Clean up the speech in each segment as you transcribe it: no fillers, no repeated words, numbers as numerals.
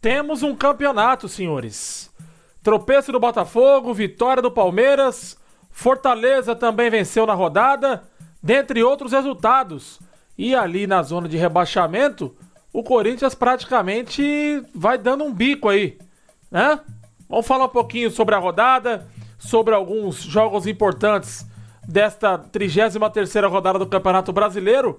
Temos um campeonato, senhores. Tropeço do Botafogo, vitória do Palmeiras, Fortaleza também venceu na rodada, dentre outros resultados. E ali na zona de rebaixamento, o Corinthians praticamente vai dando um bico aí, né? Vamos falar um pouquinho sobre a rodada, sobre alguns jogos importantes desta 33ª rodada do Campeonato Brasileiro.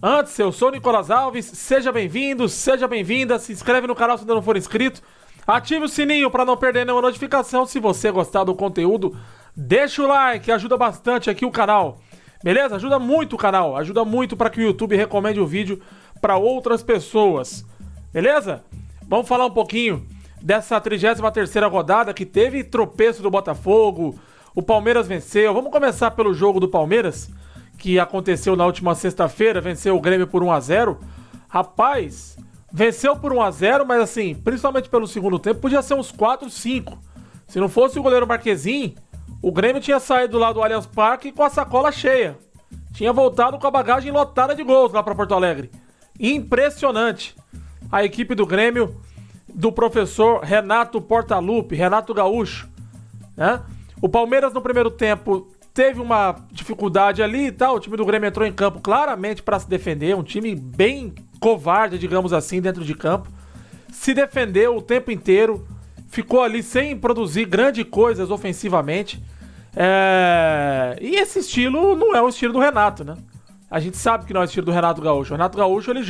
Antes, eu sou o Nicolas Alves, seja bem-vindo, seja bem-vinda, se inscreve no canal se ainda não for inscrito, ative o sininho para não perder nenhuma notificação. Se você gostar do conteúdo, deixa o like, ajuda bastante aqui o canal, beleza? Ajuda muito o canal, ajuda muito para que o YouTube recomende o vídeo para outras pessoas, beleza? Vamos falar um pouquinho dessa 33ª rodada que teve tropeço do Botafogo, o Palmeiras venceu. Vamos começar pelo jogo do Palmeiras, que aconteceu na última sexta-feira, venceu o Grêmio por 1-0. Rapaz, venceu por 1-0, mas assim, principalmente pelo segundo tempo, podia ser uns 4-5. Se não fosse o goleiro Marquezin, o Grêmio tinha saído lá do Allianz Parque com a sacola cheia. Tinha voltado com a bagagem lotada de gols lá para Porto Alegre. Impressionante. A equipe do Grêmio, do professor Renato Portaluppi, Renato Gaúcho, né? O Palmeiras no primeiro tempo teve uma dificuldade ali e tal. O time do Grêmio entrou em campo claramente para se defender. Um time bem covarde, digamos assim, dentro de campo. Se defendeu o tempo inteiro. Ficou ali sem produzir grandes coisas ofensivamente. E esse estilo não é o estilo do Renato, né? A gente sabe que não é o estilo do Renato Gaúcho. O Renato Gaúcho, ele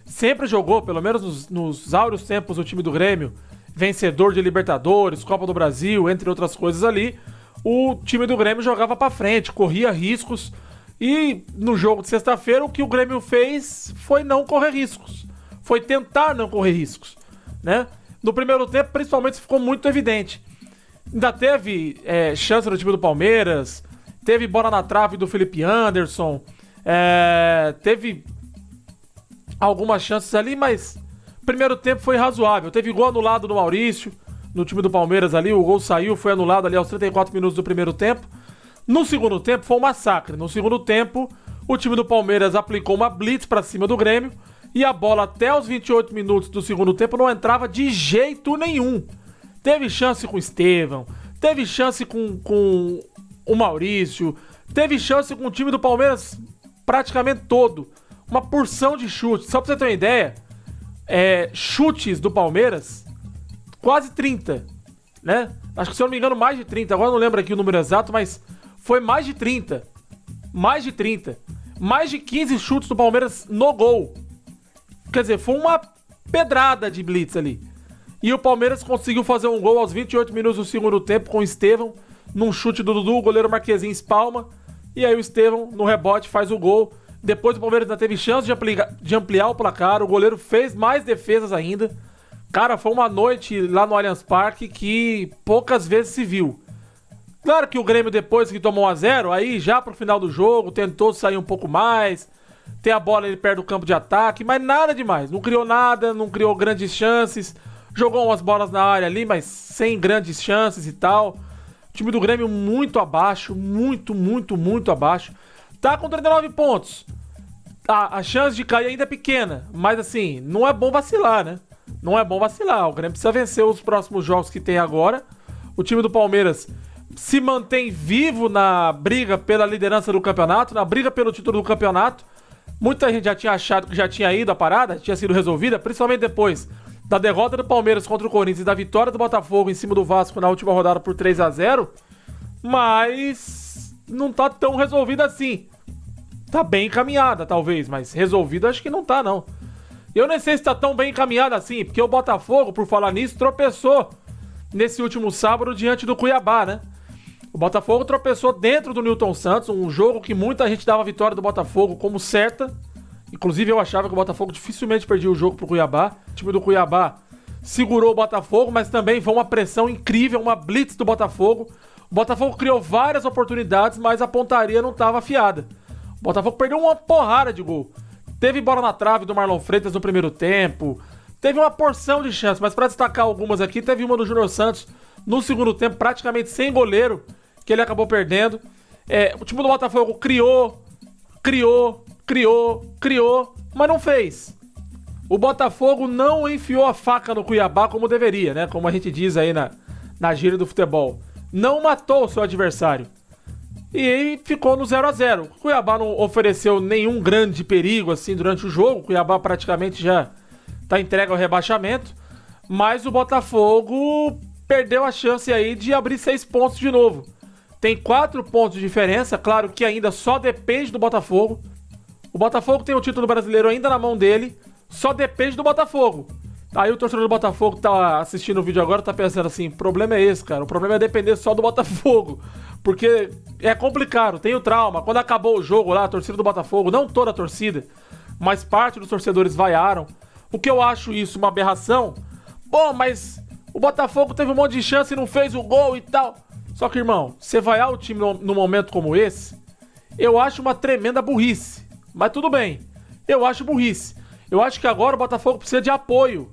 sempre jogou, pelo menos nos áureos tempos do time do Grêmio, vencedor de Libertadores, Copa do Brasil, entre outras coisas ali. O time do Grêmio jogava pra frente, corria riscos. E no jogo de sexta-feira, o que o Grêmio fez foi não correr riscos. Foi tentar não correr riscos, né? No primeiro tempo, principalmente, ficou muito evidente. Ainda teve chance do time do Palmeiras, teve bola na trave do Felipe Anderson, teve algumas chances ali, mas primeiro tempo foi razoável. Teve gol anulado do Maurício, no time do Palmeiras ali, o gol saiu, foi anulado ali aos 34 minutos do primeiro tempo. No segundo tempo foi um massacre. No segundo tempo, o time do Palmeiras aplicou uma blitz pra cima do Grêmio e a bola até os 28 minutos do segundo tempo não entrava de jeito nenhum. Teve chance com o Estevão, teve chance com o Maurício, teve chance com o time do Palmeiras praticamente todo. Uma porção de chutes. Só pra você ter uma ideia, chutes do Palmeiras, quase 30, né? Acho que, se eu não me engano, mais de 30. Agora eu não lembro aqui o número exato, mas foi mais de 30. Mais de 30. Mais de 15 chutes do Palmeiras no gol. Quer dizer, foi uma pedrada de blitz ali. E o Palmeiras conseguiu fazer um gol aos 28 minutos do segundo tempo com o Estevão, num chute do Dudu, o goleiro Marquezin espalma, e aí o Estevão, no rebote, faz o gol. Depois o Palmeiras ainda teve chance de ampliar o placar, o goleiro fez mais defesas ainda. Cara, foi uma noite lá no Allianz Parque que poucas vezes se viu. Claro que o Grêmio, depois que tomou 1-0, aí já pro final do jogo, tentou sair um pouco mais, ter a bola ali perto do campo de ataque, mas nada demais. Não criou nada, não criou grandes chances, jogou umas bolas na área ali, mas sem grandes chances e tal. O time do Grêmio muito abaixo, muito abaixo. Tá com 39 pontos. A chance de cair ainda é pequena, mas assim, não é bom vacilar, né? Não é bom vacilar. O Grêmio precisa vencer os próximos jogos que tem agora. O time do Palmeiras se mantém vivo na briga pela liderança do campeonato, na briga pelo título do campeonato. Muita gente já tinha achado que já tinha ido a parada, tinha sido resolvida, principalmente depois da derrota do Palmeiras contra o Corinthians e da vitória do Botafogo em cima do Vasco na última rodada por 3-0. Mas não tá tão resolvida assim. Tá bem encaminhada, talvez, mas resolvida acho que não tá, não. Eu nem sei se tá tão bem encaminhada assim, porque o Botafogo, por falar nisso, tropeçou nesse último sábado diante do Cuiabá, né? O Botafogo tropeçou dentro do Newton Santos, um jogo que muita gente dava a vitória do Botafogo como certa. Inclusive eu achava que o Botafogo dificilmente perdia o jogo pro Cuiabá. O time do Cuiabá segurou o Botafogo, mas também foi uma pressão incrível, uma blitz do Botafogo. O Botafogo criou várias oportunidades, mas a pontaria não estava afiada. O Botafogo perdeu uma porrada de gol. Teve bola na trave do Marlon Freitas no primeiro tempo. Teve uma porção de chances, mas para destacar algumas aqui, teve uma do Júnior Santos no segundo tempo, praticamente sem goleiro, que ele acabou perdendo. O time do Botafogo criou, mas não fez. o Botafogo não enfiou a faca no Cuiabá como deveria, né? Como a gente diz aí na gíria do futebol. Não matou o seu adversário. E aí ficou no 0-0. O Cuiabá não ofereceu nenhum grande perigo assim durante o jogo. O Cuiabá praticamente já tá entregue ao rebaixamento. Mas o Botafogo perdeu a chance aí de abrir 6 pontos de novo. Tem 4 pontos de diferença, claro que ainda só depende do Botafogo. O Botafogo tem o título brasileiro ainda na mão dele, só depende do Botafogo. Aí o torcedor do Botafogo que tá assistindo o vídeo agora tá pensando assim, o problema é esse, cara, o problema é depender só do Botafogo. Porque é complicado, tem o trauma. Quando acabou o jogo lá, a torcida do Botafogo, não toda a torcida, mas parte dos torcedores vaiaram. O que eu acho isso uma aberração. Bom, mas o Botafogo teve um monte de chance e não fez o gol e tal. Só que, irmão, você vaiar o time num momento como esse, eu acho uma tremenda burrice. Mas tudo bem, eu acho burrice. Eu acho que agora o Botafogo precisa de apoio.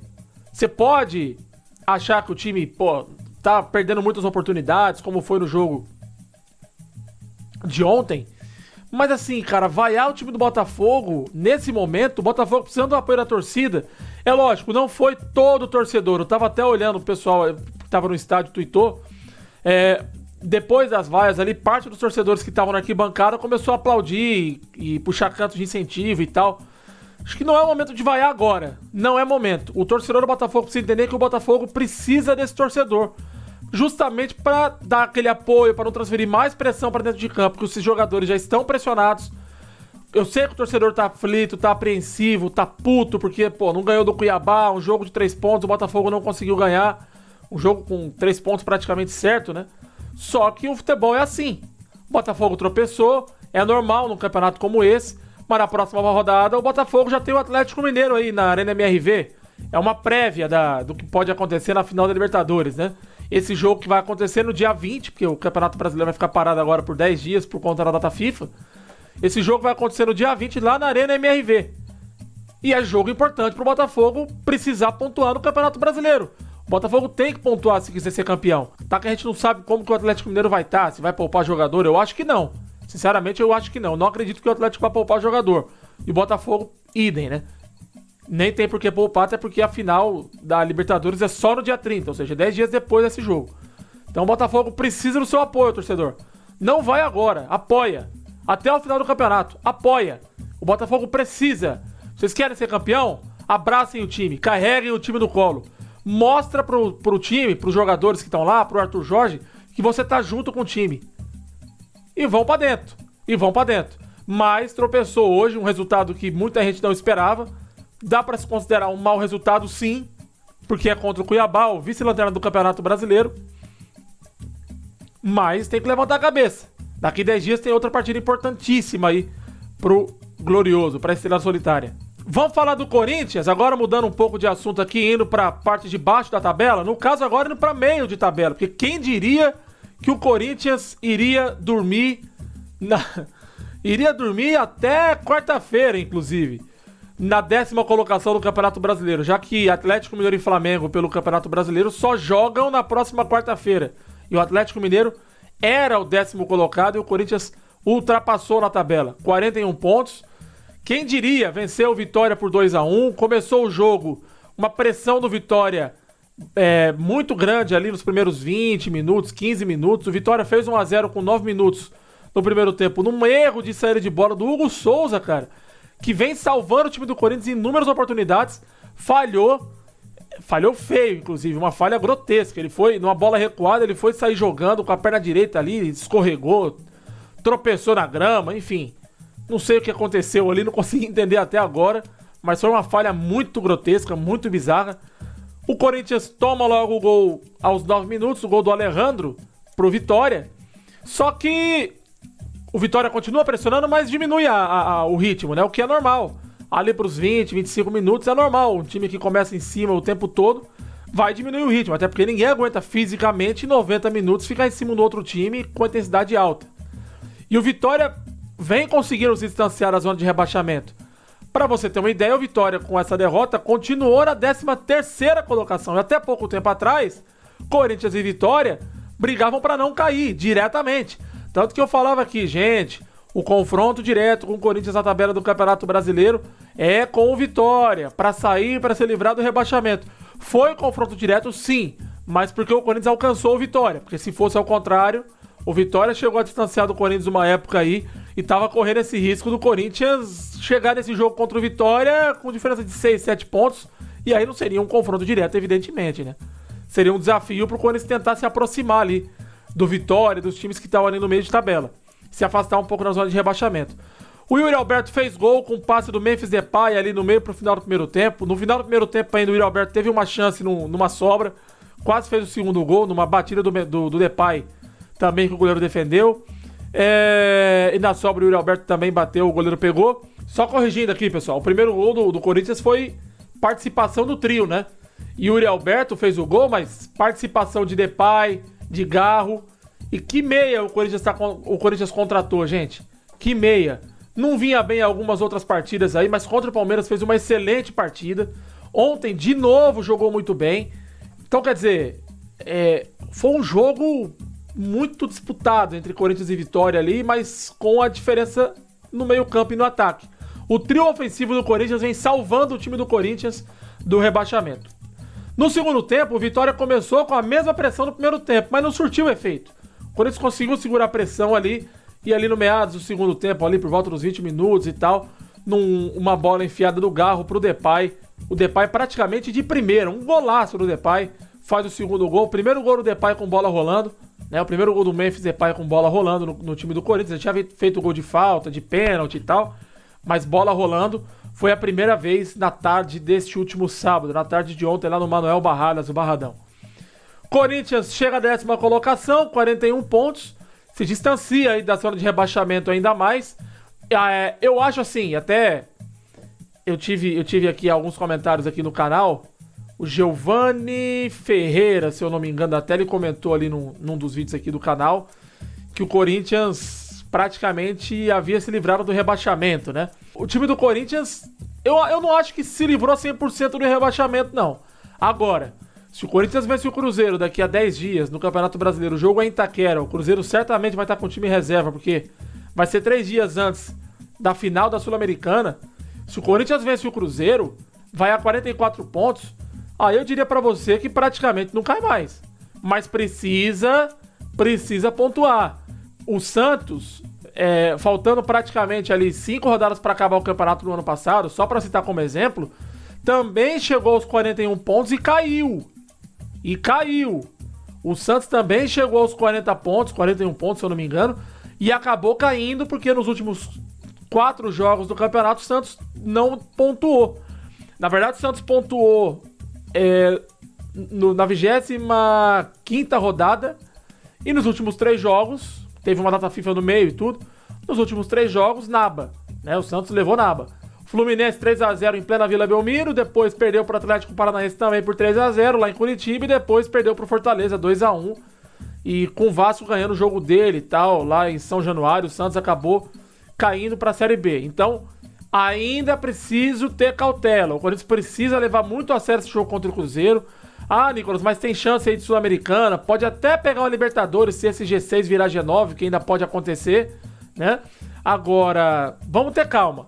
Você pode achar que o time, tá perdendo muitas oportunidades, como foi no jogo de ontem. Mas assim, cara, vaiar o time do Botafogo, nesse momento, o Botafogo precisando do apoio da torcida. É lógico, não foi todo o torcedor. Eu tava até olhando o pessoal que tava no estádio, tweetou. Depois das vaias ali, parte dos torcedores que estavam na arquibancada começou a aplaudir e puxar cantos de incentivo e tal. Acho que não é o momento de vaiar agora. Não é momento. O torcedor do Botafogo precisa entender que o Botafogo precisa desse torcedor. Justamente para dar aquele apoio, para não transferir mais pressão para dentro de campo, porque esses jogadores já estão pressionados. Eu sei que o torcedor tá aflito, tá apreensivo, tá puto, porque, não ganhou do Cuiabá, um jogo de 3 pontos, o Botafogo não conseguiu ganhar. Um jogo com 3 pontos praticamente certo, né? Só que o futebol é assim. O Botafogo tropeçou, é normal num campeonato como esse, mas na próxima rodada o Botafogo já tem o Atlético Mineiro aí na Arena MRV. É uma prévia do que pode acontecer na final da Libertadores, né? Esse jogo que vai acontecer no dia 20, porque o Campeonato Brasileiro vai ficar parado agora por 10 dias por conta da data FIFA. Esse jogo vai acontecer no dia 20 lá na Arena MRV. E é jogo importante pro Botafogo precisar pontuar no Campeonato Brasileiro. O Botafogo tem que pontuar se quiser ser campeão. Tá que a gente não sabe como que o Atlético Mineiro vai estar, se vai poupar jogador, eu acho que não. Sinceramente, eu acho que não. Não acredito que o Atlético vai poupar jogador. E o Botafogo, idem, né? Nem tem por que poupar, até porque a final da Libertadores é só no dia 30, ou seja, 10 dias depois desse jogo. Então o Botafogo precisa do seu apoio, torcedor. Não vai agora, apoia. Até o final do campeonato, apoia. O Botafogo precisa. Vocês querem ser campeão? Abracem o time, carreguem o time no colo. Mostra pro time, pros jogadores que estão lá, pro Arthur Jorge, que você tá junto com o time. E vão pra dentro. Mas tropeçou hoje, um resultado que muita gente não esperava. Dá pra se considerar um mau resultado, sim, porque é contra o Cuiabá, o vice-lanterna do Campeonato Brasileiro. Mas tem que levantar a cabeça. Daqui 10 dias tem outra partida importantíssima aí pro Glorioso, pra Estrela Solitária. Vamos falar do Corinthians, agora mudando um pouco de assunto aqui, indo pra parte de baixo da tabela. No caso, agora indo pra meio de tabela, porque quem diria que o Corinthians iria dormir até quarta-feira, inclusive, na 10ª colocação do Campeonato Brasileiro, já que Atlético Mineiro e Flamengo pelo Campeonato Brasileiro só jogam na próxima quarta-feira. E o Atlético Mineiro era o 10º colocado e o Corinthians ultrapassou na tabela. 41 pontos. Quem diria, venceu o Vitória por 2-1, começou o jogo, uma pressão do Vitória muito grande ali nos primeiros 20 minutos, 15 minutos. O Vitória fez 1-0 com 9 minutos no primeiro tempo, num erro de saída de bola do Hugo Souza, cara, que vem salvando o time do Corinthians em inúmeras oportunidades, falhou feio, inclusive, uma falha grotesca. Ele foi, numa bola recuada, ele foi sair jogando com a perna direita ali, escorregou, tropeçou na grama, enfim. Não sei o que aconteceu ali, não consegui entender até agora, mas foi uma falha muito grotesca, muito bizarra. O Corinthians toma logo o gol aos 9 minutos, o gol do Alejandro pro Vitória. Só que o Vitória continua pressionando, mas diminui o ritmo, né? O que é normal. Ali pros 20, 25 minutos é normal. Um time que começa em cima o tempo todo vai diminuir o ritmo, até porque ninguém aguenta fisicamente 90 minutos ficar em cima do outro time com intensidade alta. E o Vitória vem conseguindo se distanciar da zona de rebaixamento. Para você ter uma ideia, o Vitória com essa derrota continuou na 13ª colocação. E até pouco tempo atrás, Corinthians e Vitória brigavam para não cair diretamente. Tanto que eu falava aqui, gente, o confronto direto com o Corinthians na tabela do Campeonato Brasileiro é com o Vitória, para sair, para se livrar do rebaixamento. Foi confronto direto, sim, mas porque o Corinthians alcançou o Vitória, porque se fosse ao contrário, o Vitória chegou a distanciar do Corinthians uma época aí e tava correndo esse risco do Corinthians chegar nesse jogo contra o Vitória com diferença de 6, 7 pontos, e aí não seria um confronto direto, evidentemente, né? Seria um desafio pro Corinthians tentar se aproximar ali do Vitória, dos times que estavam ali no meio de tabela, se afastar um pouco da zona de rebaixamento. O Yuri Alberto fez gol com o passe do Memphis Depay ali no meio pro final do primeiro tempo. No final do primeiro tempo ainda o Yuri Alberto teve uma chance numa sobra, quase fez o segundo gol, numa batida do Depay também que o goleiro defendeu. E na sobra o Yuri Alberto também bateu, o goleiro pegou. Só corrigindo aqui, pessoal, o primeiro gol do Corinthians foi participação do trio, né? Yuri Alberto fez o gol, mas participação de Depay, de Garro. E que meia o Corinthians contratou, gente. Que meia. Não vinha bem algumas outras partidas aí, mas contra o Palmeiras fez uma excelente partida. Ontem, de novo, jogou muito bem. Então, quer dizer, foi um jogo muito disputado entre Corinthians e Vitória ali, mas com a diferença no meio-campo e no ataque. O trio ofensivo do Corinthians vem salvando o time do Corinthians do rebaixamento. No segundo tempo, o Vitória começou com a mesma pressão do primeiro tempo, mas não surtiu efeito. O Corinthians conseguiu segurar a pressão ali, e ali no meados do segundo tempo, ali por volta dos 20 minutos e tal, uma bola enfiada do Garro pro Depay. O Depay praticamente de primeira, um golaço do Depay, faz o segundo gol. O primeiro gol do Depay com bola rolando, né? O primeiro gol do Memphis Depay com bola rolando no time do Corinthians. Já tinha feito gol de falta, de pênalti e tal, mas bola rolando. Foi a primeira vez na tarde deste último sábado, na tarde de ontem lá no Manuel Barradas, o Barradão. Corinthians chega à 10ª colocação, 41 pontos. Se distancia aí da zona de rebaixamento ainda mais. Eu acho assim, até eu tive aqui alguns comentários aqui no canal. O Giovanni Ferreira, se eu não me engano, até ele comentou ali num dos vídeos aqui do canal que o Corinthians praticamente havia se livrado do rebaixamento, né? O time do Corinthians, eu não acho que se livrou 100% do rebaixamento, não. Agora, se o Corinthians vence o Cruzeiro daqui a 10 dias no Campeonato Brasileiro, o jogo é em Itaquera, o Cruzeiro certamente vai estar com o time reserva, porque vai ser 3 dias antes da final da Sul-Americana. Se o Corinthians vence o Cruzeiro, vai a 44 pontos. Aí eu diria pra você que praticamente não cai mais. Mas precisa pontuar. O Santos, faltando praticamente ali 5 rodadas para acabar o campeonato do ano passado, só pra citar como exemplo, também chegou aos 41 pontos e caiu. O Santos também chegou aos 40 pontos, 41 pontos, se eu não me engano, e acabou caindo porque nos últimos 4 jogos do campeonato o Santos não pontuou. Na verdade, o Santos pontuou na 25ª rodada e nos últimos 3 jogos, teve uma data FIFA no meio e tudo, nos últimos 3 jogos, naba, né? O Santos levou naba. Fluminense 3-0 em plena Vila Belmiro, depois perdeu para o Atlético Paranaense também por 3-0 lá em Curitiba e depois perdeu para o Fortaleza 2-1. E com o Vasco ganhando o jogo dele e tal, lá em São Januário, o Santos acabou caindo para a Série B. Então, ainda é preciso ter cautela. O Corinthians precisa levar muito a sério esse jogo contra o Cruzeiro. Ah, Nicolas, mas tem chance aí de Sul-Americana, pode até pegar uma Libertadores se esse G6 virar G9, que ainda pode acontecer, né? Agora, vamos ter calma.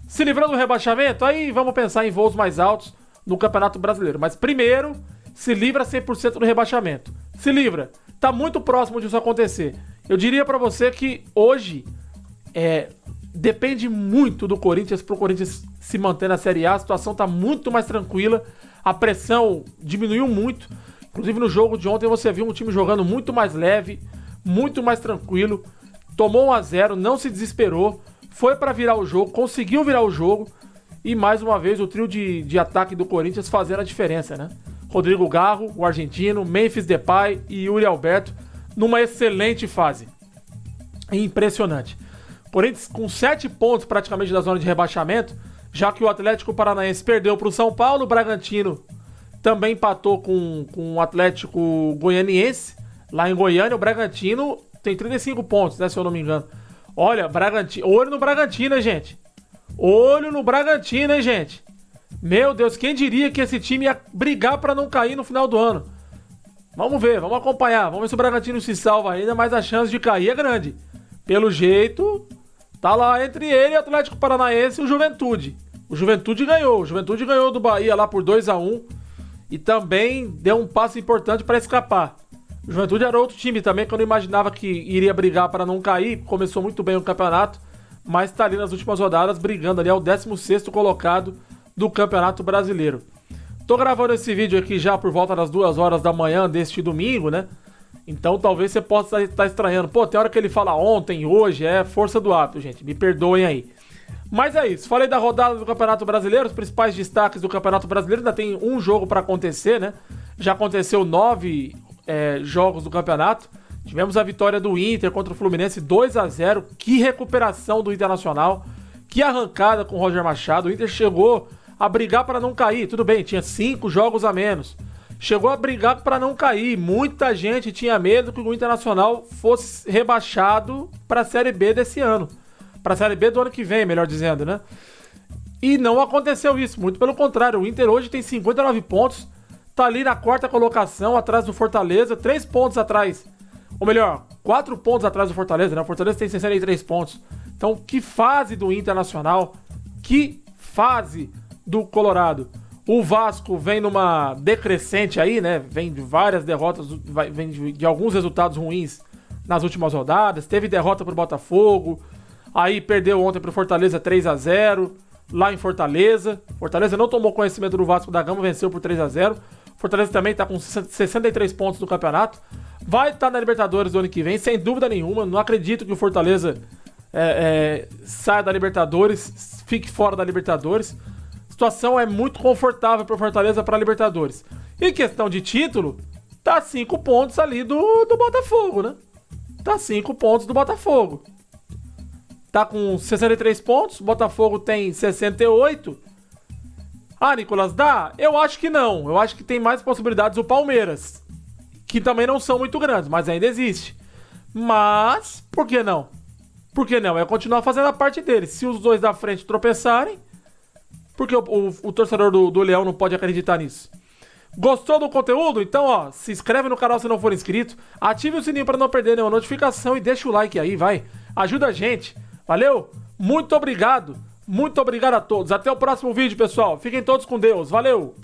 Se livrando do rebaixamento, aí vamos pensar em voos mais altos no Campeonato Brasileiro. Mas primeiro, se livra 100% do rebaixamento. Se livra. Tá muito próximo disso acontecer. Eu diria pra você que hoje depende muito do Corinthians pro Corinthians se manter na Série A. A situação tá muito mais tranquila. A pressão diminuiu muito. Inclusive no jogo de ontem você viu um time jogando muito mais leve, muito mais tranquilo. Tomou 1-0, não se desesperou. Foi pra virar o jogo, conseguiu virar o jogo. E mais uma vez o trio de ataque do Corinthians fazendo a diferença, né? Rodrigo Garro, o argentino, Memphis Depay e Yuri Alberto numa excelente fase. Impressionante. Corinthians com 7 pontos praticamente da zona de rebaixamento, já que o Atlético Paranaense perdeu para o São Paulo, o Bragantino também empatou com o Atlético Goianiense, lá em Goiânia. O Bragantino tem 35 pontos, né, se eu não me engano. Olha, olho no Bragantino, hein, gente? Olho no Bragantino, hein, gente? Meu Deus, quem diria que esse time ia brigar pra não cair no final do ano? Vamos ver, vamos acompanhar. Vamos ver se o Bragantino se salva ainda, mas a chance de cair é grande. Pelo jeito, tá lá entre ele e o Atlético Paranaense e o Juventude. O Juventude ganhou do Bahia lá por 2-1 e também deu um passo importante para escapar. O Juventude era outro time também que eu não imaginava que iria brigar para não cair. Começou muito bem o campeonato, mas está ali nas últimas rodadas brigando ali ao 16º colocado do Campeonato Brasileiro. Tô gravando esse vídeo aqui já por volta das 2 horas da manhã deste domingo, né? Então talvez você possa estar estranhando. Pô, tem hora que ele fala ontem, hoje, é força do hábito, gente. Me perdoem aí. Mas é isso. Falei da rodada do Campeonato Brasileiro, os principais destaques do Campeonato Brasileiro. Ainda tem um jogo para acontecer, né? Já aconteceu 9 jogos do campeonato. Tivemos a vitória do Inter contra o Fluminense 2-0. Que recuperação do Internacional. Que arrancada com o Roger Machado. O Inter chegou a brigar para não cair. Tudo bem, tinha 5 jogos a menos. Chegou a brigar para não cair. Muita gente tinha medo que o Internacional fosse rebaixado para a Série B desse ano. Para a Série B do ano que vem, melhor dizendo, né? E não aconteceu isso. Muito pelo contrário. O Inter hoje tem 59 pontos. Tá ali na 4ª colocação, atrás do Fortaleza. 3 pontos atrás. Ou melhor, 4 pontos atrás do Fortaleza, né? O Fortaleza tem 63 pontos. Então, que fase do Internacional. Que fase do Colorado. O Vasco vem numa decrescente aí, né? Vem de várias derrotas, vem de alguns resultados ruins nas últimas rodadas. Teve derrota pro Botafogo, aí perdeu ontem pro Fortaleza 3-0, lá em Fortaleza. Fortaleza não tomou conhecimento do Vasco da Gama, venceu por 3-0. Fortaleza também tá com 63 pontos no campeonato. Vai estar na Libertadores do ano que vem, sem dúvida nenhuma. Não acredito que o Fortaleza saia da Libertadores, fique fora da Libertadores. A situação é muito confortável para o Fortaleza para a Libertadores. Em questão de título, tá 5 pontos ali do Botafogo, né? Tá 5 pontos do Botafogo. Tá com 63 pontos, o Botafogo tem 68. Ah, Nicolas, dá? Eu acho que não. Eu acho que tem mais possibilidades o Palmeiras, que também não são muito grandes, mas ainda existe. Mas, por que não? Por que não? É continuar fazendo a parte deles. Se os dois da frente tropeçarem, porque o torcedor do Leão não pode acreditar nisso. Gostou do conteúdo? Então, ó, se inscreve no canal se não for inscrito, ative o sininho para não perder nenhuma notificação e deixa o like aí, vai. Ajuda a gente. Valeu? Muito obrigado. Muito obrigado a todos. Até o próximo vídeo, pessoal. Fiquem todos com Deus. Valeu!